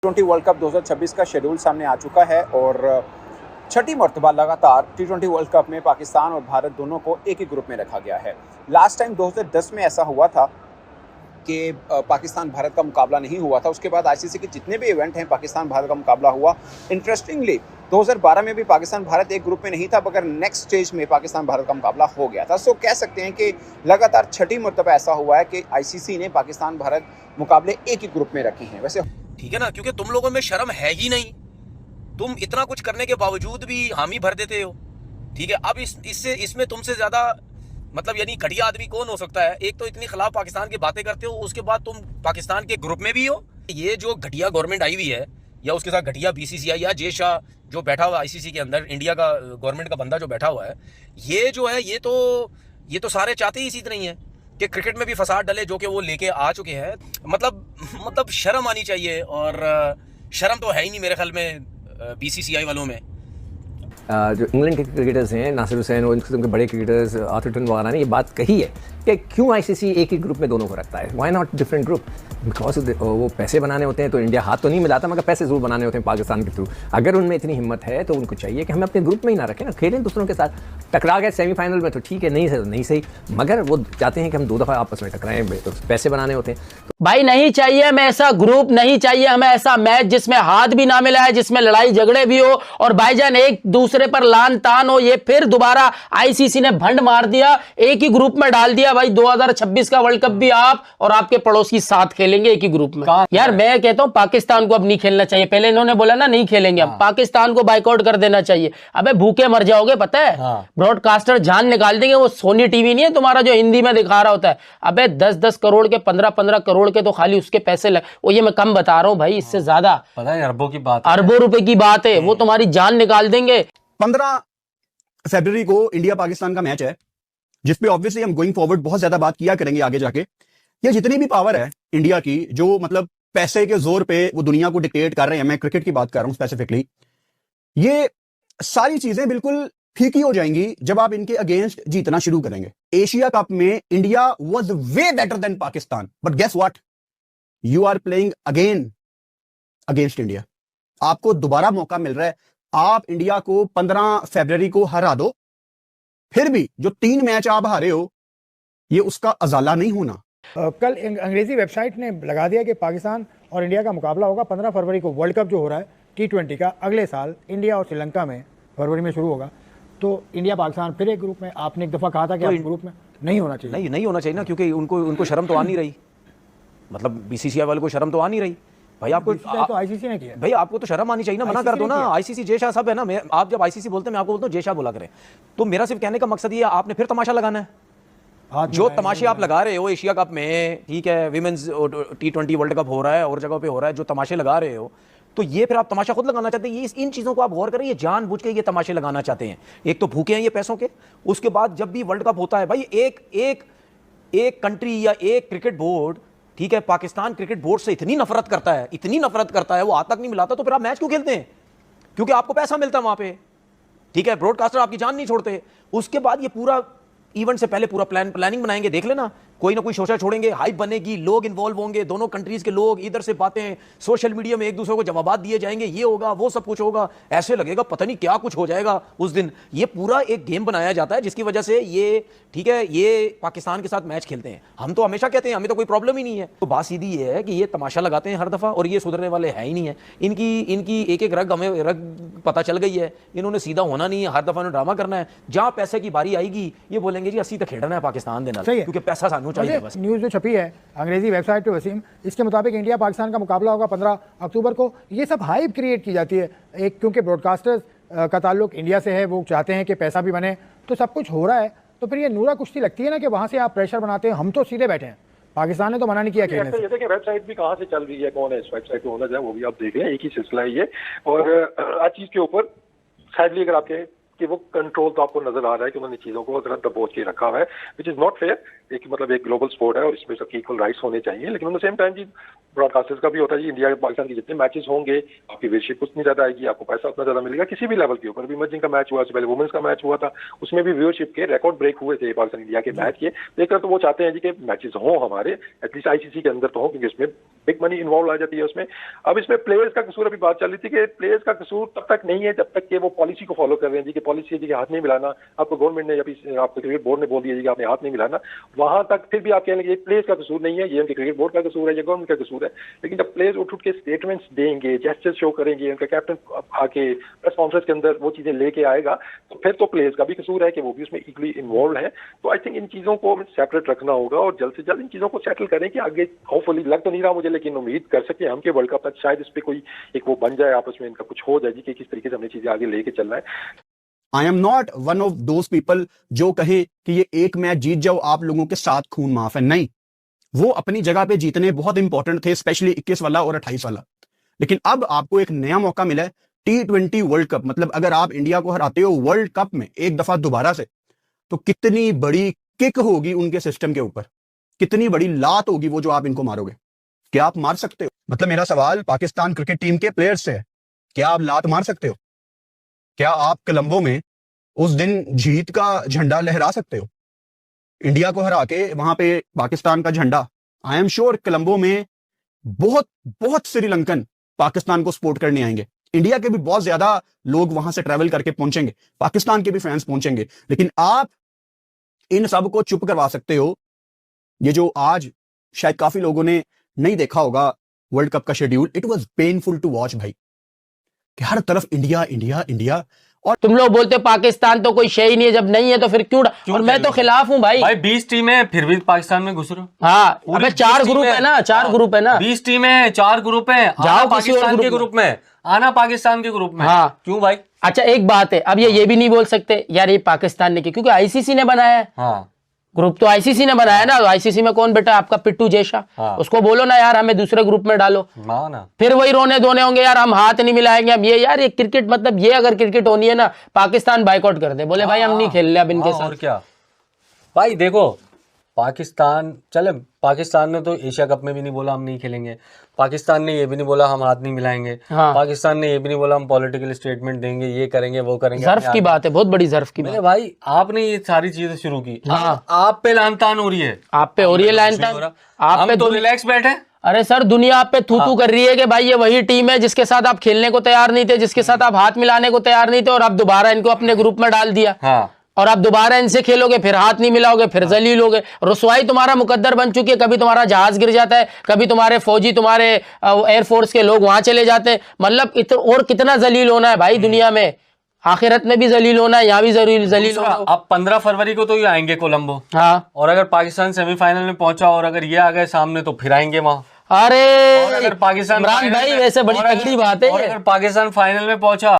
टी20 world cup 2026 का schedule सामने आ चुका है और छठी मर्तबा लगातार टी20 वर्ल्ड कप में पाकिस्तान और भारत दोनों को एक ही ग्रुप में रखा गया है। लास्ट टाइम 2010 में ऐसा हुआ था कि पाकिस्तान भारत का मुकाबला नहीं हुआ था। उसके बाद आईसीसी के जितने भी इवेंट हैं पाकिस्तान भारत का मुकाबला हुआ। इंटरेस्टिंगली 2012 में भी पाकिस्तान भारत एक ग्रुप में नहीं था, मगर नेक्स्ट स्टेज में पाकिस्तान भारत का मुकाबला हो गया था। सो कह सकते हैं कि लगातार छठी मर्तबा ऐसा हुआ है कि आईसीसी ने पाकिस्तान भारत मुकाबले एक ही ग्रुप में रखे हैं। वैसे ठीक है ना, क्योंकि तुम लोगों में शर्म है ही नहीं। तुम इतना कुछ करने के बावजूद भी हामी भर देते हो। ठीक है, अब इसमें तुमसे ज्यादा मतलब यानी घटिया आदमी कौन हो सकता है। एक तो इतनी खिलाफ पाकिस्तान की बातें करते हो, उसके बाद तुम पाकिस्तान के ग्रुप में भी हो। ये जो घटिया गवर्नमेंट आई हुई है या उसके साथ घटिया बीसीसीआई या जय शाह जो बैठा हुआ आईसीसी के अंदर, इंडिया का गवर्नमेंट का बंदा जो बैठा हुआ है, ये जो है ये तो सारे चाहते ही इसी तरह ही है कि क्रिकेट में भी फसाद डले, जो कि वो लेके आ चुके हैं। मतलब शर्म आनी चाहिए, और शर्म तो है ही नहीं मेरे ख्याल में बीसीसीआई वालों में। जो इंग्लैंड के क्रिकेटर्स हैं, नासिर हुसैन और इनके बड़े क्रिकेटर्स आर्थरटन वगैरह ने ये बात कही है कि क्यों आईसीसी एक ही ग्रुप में दोनों को रखता है, why not different group. Because वो पैसे बनाने होते हैं, तो इंडिया हाथ तो नहीं मिलाता, मगर पैसे जरूर बनाने होते हैं पाकिस्तान के थ्रू। अगर उनमें इतनी हिम्मत है तो उनको चाहिए कि हमें अपने ग्रुप में ही ना रखें ना, खेलें दूसरों के साथ। टकरा गए सेमीफाइनल में तो ठीक है, नहीं सही नहीं सही, मगर वो चाहते हैं कि हम 2 दफ़ा आपस में टकराएं, तो पैसे बनाने होते हैं। भाई नहीं चाहिए हमें ऐसा ग्रुप, नहीं चाहिए हमें ऐसा मैच जिसमें हाथ भी ना मिलाए, जिसमें लड़ाई झगड़े भी हो और भाईजान एक दूसरे पर लान तान हो। ये फिर दोबारा आईसीसी ने भंड मार दिया, एक ही ग्रुप में डाल दिया। भाई 2026 का वर्ल्ड कप भी आप और आपके पड़ोसी साथ खेलेंगे एक ही ग्रुप में। यार मैं कहता हूं पाकिस्तान को अब नहीं खेलना चाहिए। पहले इन्होंने बोला ना नहीं खेलेंगे, अब पाकिस्तान को बाइकआउट कर देना चाहिए। अबे भूखे मर जाओगे, पता है। ब्रॉडकास्टर जान निकाल देंगे। वो सोनी टीवी नहीं है तुम्हारा जो हिंदी में दिखा रहा होता है। अबे 10-10 करोड़ के 15-15 करोड़ के तो खाली उसके पैसे लग, वो ये मैं कम बता रहा हूं भाई, इससे ज्यादा पता है अरबों की बात, अरबों रुपए की बात है। वो तुम्हारी जान निकाल देंगे। 15 फरवरी को इंडिया पाकिस्तान का मैच है, जिसपे ऑब्वियसली हम गोइंग फॉरवर्ड बहुत ज्यादा बात किया करेंगे आगे जाके। ये जितनी भी पावर है इंडिया की, जो मतलब पैसे के जोर पे वो दुनिया को डिक्टेट कर रहे हैं, मैं क्रिकेट की बात कर रहा हूं स्पेसिफिकली, ये सारी चीजें बिल्कुल फीकी हो जाएंगी जब आप इनके अगेंस्ट जीतना शुरू करेंगे। एशिया कप में India was way better than Pakistan, but guess what, you are playing again against India. आपको दोबारा मौका मिल रहा है, आप इंडिया को 15 फरवरी को हरा दो, फिर भी जो 3 मैच आप हारे हो ये उसका अजाला नहीं होना। कल अंग्रेजी वेबसाइट ने लगा दिया कि पाकिस्तान और इंडिया का मुकाबला होगा 15 फरवरी को। वर्ल्ड कप जो हो रहा है टी20 का अगले साल इंडिया और श्रीलंका में फरवरी में शुरू होगा, तो इंडिया पाकिस्तान फिर एक ग्रुप में। आपने एक दफा कहा था कि आप ग्रुप में नहीं होना चाहिए। नहीं होना चाहिए ना, क्योंकि उनको शर्म तो आ नहीं रही। मतलब बीसीसीआई वाले को शर्म तो आ नहीं रही। भाई आपको तो आईसीसी ने किया। भाई आपको तो शर्म आनी चाहिए ना, मना कर दो ना। आईसीसी जय शाह सब है ना। आप जब आईसीसी बोलते हैं मैं आपको बोलता हूँ जय शाह बोला करें। तो मेरा सिर्फ कहने का मकसद ये है, आपने फिर तमाशा लगाना है। जो तमाशे आप लगा रहे हो एशिया कप में, ठीक है, विमेंस टी20 वर्ल्ड कप हो रहा है और जगह पे हो रहा है, जो तमाशे लगा रहे हो, तो ये फिर आप तमाशा खुद लगाना चाहते हैं। ये इन चीजों को आप गौर करें, ये जानबूझ के ये तमाशे लगाना चाहते हैं। एक तो भूखे हैं ये पैसों के, उसके बाद जब भी वर्ल्ड कप होता है भाई एक कंट्री या एक क्रिकेट बोर्ड, ठीक है, पाकिस्तान क्रिकेट बोर्ड से इतनी नफरत करता है, वो हाथ तक नहीं मिलाता, तो फिर आप मैच क्यों खेलते हैं? क्योंकि आपको पैसा मिलता है वहां पे, ठीक है। ब्रॉडकास्टर आपकी जान नहीं छोड़ते। उसके बाद ये पूरा इवेंट से पहले पूरा प्लानिंग बनाएंगे, देख लेना, कोई ना कोई शोशा छोड़ेंगे, हाइप बनेगी, लोग इन्वॉल्व होंगे, दोनों कंट्रीज के लोग, इधर से बातें सोशल मीडिया में एक दूसरे को जवाबात दिए जाएंगे, ये होगा वो सब कुछ होगा, ऐसे लगेगा पता नहीं क्या कुछ हो जाएगा उस दिन। ये पूरा एक गेम बनाया जाता है, जिसकी वजह से ये, ठीक है, ये पाकिस्तान के साथ मैच खेलते हैं। हम तो हमेशा कहते हैं हमें तो कोई प्रॉब्लम ही नहीं है। तो बात सीधी ये है कि ये तमाशा लगाते हैं हर दफा, और ये सुधरने वाले है ही नहीं है। इनकी एक रग हमें रग पता चल गई है। इन्होंने सीधा होना नहीं है, हर दफा ड्रामा करना है। जहां पैसे की बारी आएगी ये बोलेंगे जी अस्सी तक खेलना है पाकिस्तान देना, क्योंकि पैसा सानू चाहिए बस। न्यूज़ जो छपी है अंग्रेजी वेबसाइट पे वसीम, इसके मुताबिक इंडिया पाकिस्तान का मुकाबला होगा 15 अक्टूबर को। ये सब हाइप क्रिएट की जाती है, एक क्योंकि ब्रॉडकास्टर्स का ताल्लुक इंडिया से है, वो चाहते हैं कि पैसा भी बने, तो सब कुछ हो रहा है। तो फिर ये नूरा कुश्ती लगती है ना कि वहाँ से आप प्रेशर बनाते हैं। हम तो सीधे बैठे हैं, पाकिस्तान ने तो मना नहीं किया खेलने से। जैसे कि वेबसाइट भी कहाँ से चल रही है, कौन है इस वेबसाइट पे ओनर है, वो भी आप देख रहे हैं, एक ही सिलसिला है ये। और हर चीज के ऊपर साइडली अगर आपके कि वो कंट्रोल तो आपको नजर आ रहा है कि उन्होंने चीजों को दबोच के रखा हुआ है, विच इज नॉट फेयर। एक मतलब एक ग्लोबल स्पोर्ट है और इसमें सबके इक्वल राइट्स होने चाहिए, लेकिन on the same time Zee broadcasters का भी होता है जी, इंडिया पाकिस्तान के जितने मैचेस होंगे आपकी व्यूअरशिप उतनी ज्यादा आएगी, आपको पैसा उतना ज्यादा मिलेगा किसी भी लेवल के ऊपर। भी इमर्जिंग का मैच हुआ, पहले वुमेन्स का मैच हुआ था, उसमें भी व्यूअरशिप के रिकॉर्ड ब्रेक हुए थे पाकिस्तान इंडिया के मैच के। देखकर तो वो चाहते हैं जी कि मैचेस हों हमारे, एटलीस्ट आईसीसी के अंदर तो हो, क्योंकि उसमें बिग मनी इन्वॉल्व आ जाती है उसमें। अब इसमें प्लेयर्स का कसूर, अभी बात चल रही थी कि प्लेयर्स का कसूर तब तक नहीं है जब तक कि वो पॉलिसी को फॉलो कर रहे हैं जी, कि पॉलिसी है जी कि हाथ नहीं मिलाना, आपको गवर्नमेंट ने या आपको क्रिकेट बोर्ड ने बोल दिया जी कि आपने हाथ नहीं मिलाना, वहां तक फिर भी आप कह लेंगे प्लेयर्स का कसूर नहीं है, ये उनके क्रिकेट बोर्ड का कसूर है, ये गवर्नमेंट का कसूर है। लेकिन जब प्लेयर्स उठ के स्टेटमेंट्स देंगे, जेस्चर्स शो करेंगे, उनका कैप्टन आके प्रेस कॉन्फ्रेंस के अंदर वो चीजें लेके आएगा, तो फिर तो प्लेयर्स का भी कसूर है कि वो भी उसमें इक्वली इन्वॉल्व है। तो आई थिंक इन चीजों को सेपरेट रखना होगा और जल्द से जल्द इन चीजों को सेटल करें कि आगे होपफुली, लग तो नहीं रहा मुझे, लेकिन उम्मीद कर सकते हैं हम कि वर्ल्ड कप तक शायद इस पे कोई एक वो बन जाए, आपस में इनका कुछ हो जाए जी कि किस तरीके से हमने चीजें आगे लेके चलना है। I am not one of those people जो कहे कि ये एक मैच जीत जाओ आप लोगों के साथ खून माफ है, नहीं। वो अपनी जगह पे जीतने बहुत इंपॉर्टेंट थे, स्पेशली 21 वाला और 28 वाला। लेकिन अब आपको एक नया मौका मिला है, T20 वर्ल्ड कप। मतलब अगर आप इंडिया को हराते हो वर्ल्ड कप में एक दफा दोबारा से, तो कितनी बड़ी किक होगी उनके सिस्टम के ऊपर, कितनी बड़ी लात होगी वो जो आप इनको मारोगे। क्या आप मार सकते हो? मतलब मेरा सवाल पाकिस्तान क्रिकेट टीम के प्लेयर्स से है, क्या आप लात मार सकते हो? क्या आप कोलंबो में उस दिन जीत का झंडा लहरा सकते हो? इंडिया को हरा के वहां पे पाकिस्तान का झंडा, आई एम श्योर कोलंबो में बहुत बहुत श्रीलंकन पाकिस्तान को सपोर्ट करने आएंगे। इंडिया के भी बहुत ज्यादा लोग वहां से ट्रैवल करके पहुंचेंगे, पाकिस्तान के भी फैंस पहुंचेंगे। लेकिन आप इन सब को चुप करवा सकते हो। ये जो आज शायद काफी लोगों ने नहीं देखा होगा वर्ल्ड कप का schedule, it was painful to watch भाई, कि हर तरफ इंडिया इंडिया इंडिया। और तुम लोग बोलते हो पाकिस्तान तो कोई शय ही नहीं है, जब नहीं है तो फिर क्यों और मैं तो खिलाफ हूं भाई। 20 टीमें फिर भी पाकिस्तान में घुस रहे हो। हाँ, अबे 4 ग्रुप है ना, 4 ग्रुप है ना, 20 टीमें 4 ग्रुप है, जाओ पाकिस्तान के ग्रुप में, आना पाकिस्तान के ग्रुप में। हाँ क्यों भाई? अच्छा एक बात है, अब ये भी नहीं बोल सकते यार ये पाकिस्तान ने की, क्योंकि आईसीसी ने बनाया है। हाँ, ग्रुप तो आईसीसी ने बनाया ना, आईसीसी में कौन बेटा आपका पिट्टू जैसा, हाँ। उसको बोलो ना यार हमें दूसरे ग्रुप में डालो, ना फिर वही रोने धोने होंगे यार हम हाथ नहीं मिलाएंगे हम ये। यार ये क्रिकेट मतलब ये अगर क्रिकेट होनी है ना, पाकिस्तान बाइकआउट कर दे, बोले भाई हम नहीं खेल रहे अब इनके साथ। और क्या भाई, देखो पाकिस्तान चले, पाकिस्तान ने तो एशिया कप में भी नहीं बोला हम नहीं खेलेंगे, पाकिस्तान ने ये भी नहीं बोला हम हाथ नहीं मिलाएंगे, हाँ। पाकिस्तान ने ये भी नहीं बोला हम पॉलिटिकल स्टेटमेंट देंगे, ये करेंगे वो करेंगे। जर्फ की बात है, बहुत बड़ी जर्फ की बात। भाई आपने ये सारी चीजें शुरू की, हाँ। आप पे लान तान हो रही है, आप पे हो रही है लाइन तान, आप पे तो रिलैक्स बैठे। अरे सर दुनिया आप पे थू कर रही है कि भाई ये वही टीम है जिसके साथ आप खेलने को तैयार नहीं थे, जिसके साथ आप हाथ मिलाने को तैयार नहीं थे, और आप दोबारा इनको अपने ग्रुप में डाल दिया। हाँ। और आप दोबारा इनसे खेलोगे, फिर हाथ नहीं मिलाओगे, फिर जलील होगे। रुसवाई तुम्हारा मुकद्दर बन चुकी है, कभी तुम्हारा जहाज गिर जाता है, कभी तुम्हारे फौजी तुम्हारे एयरफोर्स के लोग वहां चले जाते हैं। मतलब और कितना जलील होना है भाई दुनिया में, आखिरत में भी जलील होना है, यहाँ भी जलील होना। अब 15 फरवरी को तो ये आएंगे कोलंबो, हाँ, और अगर पाकिस्तान सेमीफाइनल में पहुंचा और अगर ये आ गए सामने तो फिर आएंगे वहां। अरे और अगर पाकिस्तान इमरान भाई वैसे बड़ी तगड़ी बात है, और अगर पाकिस्तान फाइनल में पहुंचा